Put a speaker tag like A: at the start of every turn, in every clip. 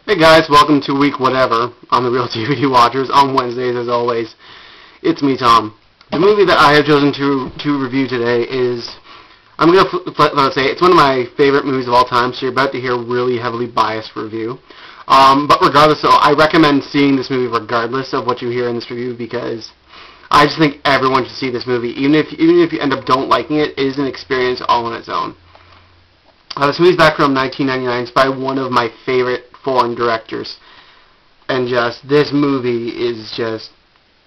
A: Hey guys, welcome to week whatever on the Real DVD Watchers on Wednesdays as always. It's me, Tom. The movie that I have chosen to review today is, I'm going to say, it's one of my favorite movies of all time, so you're about to hear a really heavily biased review. But regardless, so I recommend seeing this movie regardless of what you hear in this review because I just think everyone should see this movie. Even if you end up don't liking it, it is an experience all on its own. This movie's back from 1999. It's by one of my favorite foreign directors. And just, this movie is just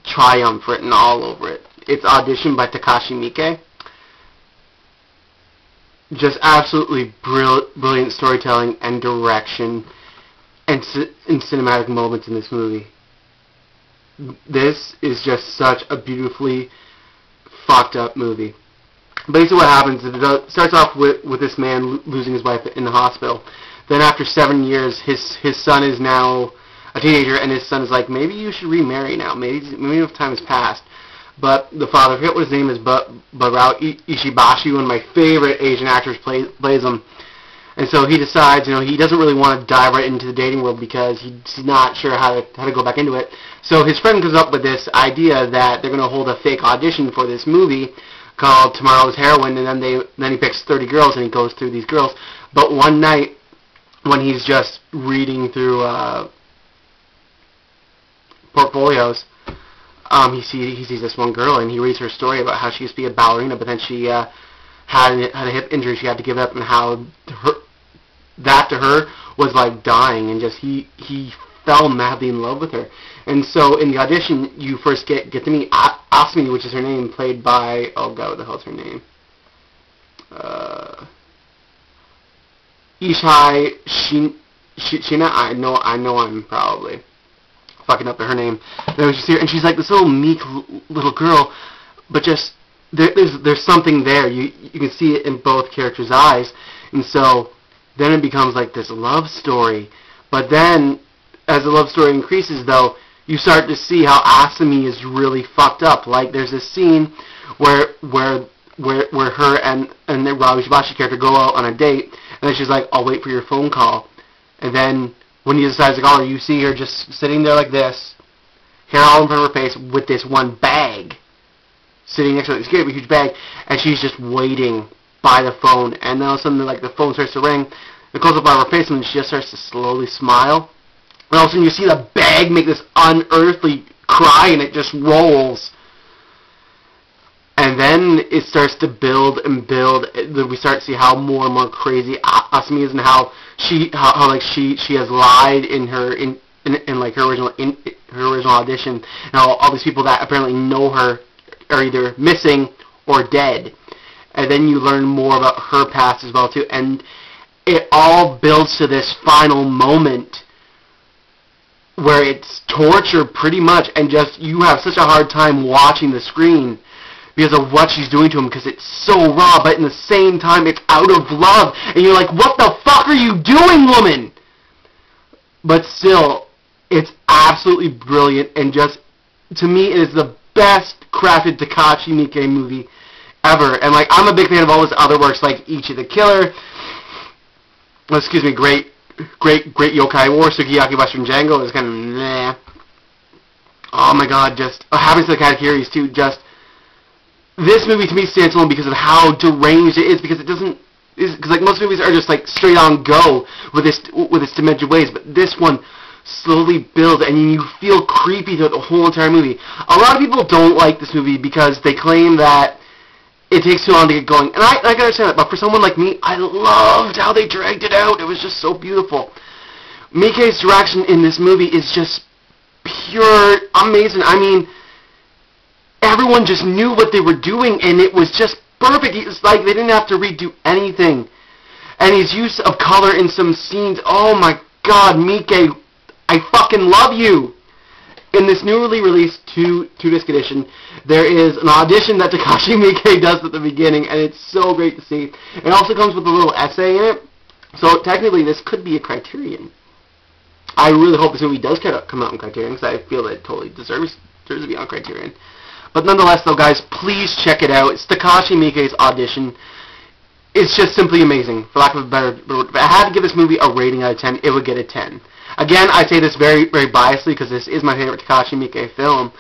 A: triumph written all over it. It's Audition by Takashi Miike. Just absolutely brilliant storytelling and direction and cinematic moments in this movie. This is just such a beautifully fucked up movie. Basically what happens is it starts off with this man losing his wife in the hospital. Then after 7 years, his son is now a teenager, and his son is like, maybe you should remarry now. Maybe enough time has passed. But the father, I forget what his name is, but Barao Ishibashi, one of my favorite Asian actors, plays him. And so he decides, he doesn't really want to dive right into the dating world because he's not sure how to go back into it. So his friend comes up with this idea that they're going to hold a fake audition for this movie called Tomorrow's Heroine, and then he picks 30 girls and he goes through these girls. But one night, when he's just reading through portfolios, he sees this one girl and he reads her story about how she used to be a ballerina, but then she had a hip injury, she had to give it up, and how that to her was like dying, and just he fell madly in love with her. And so in the audition, you first get to meet Asmi, which is her name, played by, oh god, what the hell's her name? Ishai Shina. I know I'm probably fucking up her name. And she's like this little meek little girl, but just there's something there. You can see it in both characters' eyes, and so then it becomes like this love story. But then, as the love story increases, though, you start to see how Asami is really fucked up. Like there's this scene where her and the Ravi Shabashi character go out on a date, and then she's like, I'll wait for your phone call. And then when he decides to call her, you see her just sitting there like this, hair all in front of her face, with this one bag sitting next to her, this great huge bag, and she's just waiting by the phone. And then all of a sudden, like, the phone starts to ring, it goes up by her face, and she just starts to slowly smile. And all of a sudden, you see the bag make this unearthly cry, and it just rolls. And then it starts to build and build. We start to see how more and more crazy Asami is, and how she has lied in her original audition. And all these people that apparently know her are either missing or dead. And then you learn more about her past as well too. And it all builds to this final moment where it's torture pretty much, and just you have such a hard time watching the screen because of what she's doing to him, because it's so raw, but in the same time it's out of love, and you're like, what the fuck are you doing, woman? But still, it's absolutely brilliant, and just, to me, it is the best crafted Takashi Miike movie ever. And like, I'm a big fan of all his other works, like Ichi the Killer, great Yokai War, Sukiyaki Western Django is kind of meh. Oh my god, just Habits of the Katakiris too, just this movie to me stands alone because of how deranged it is, because it doesn't, because like most movies are just like straight on go with its demented ways, but this one slowly builds and you feel creepy throughout the whole entire movie. A lot of people don't like this movie because they claim that it takes too long to get going, and I can understand that, but for someone like me, I loved how they dragged it out. It was just so beautiful. Miike's direction in this movie is just pure amazing. I mean, everyone just knew what they were doing, and it was just perfect. It's like they didn't have to redo anything. And his use of color in some scenes, oh my god, Miike, I fucking love you. In this newly released two-disc edition, there is an audition that Takashi Miike does at the beginning, and it's so great to see. It also comes with a little essay in it, so technically this could be a Criterion. I really hope this movie does come out on Criterion, because I feel that it totally deserves to be on Criterion. But nonetheless, though, guys, please check it out. It's Takashi Miike's Audition. it's just simply amazing, for lack of a better word. If I had to give this movie a rating out of 10, it would get a 10. Again, I say this very, very biasly because this is my favorite Takashi Miike film,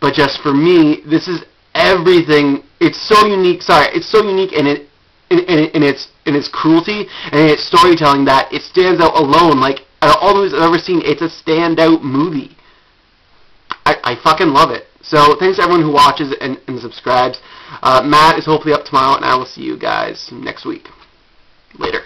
A: but just for me, this is everything. It's so unique. It's so unique in its cruelty and in its storytelling that it stands out alone. Like, out of all movies I've ever seen, it's a standout movie. I fucking love it. So thanks to everyone who watches and subscribes. Matt is hopefully up tomorrow, and I will see you guys next week. Later.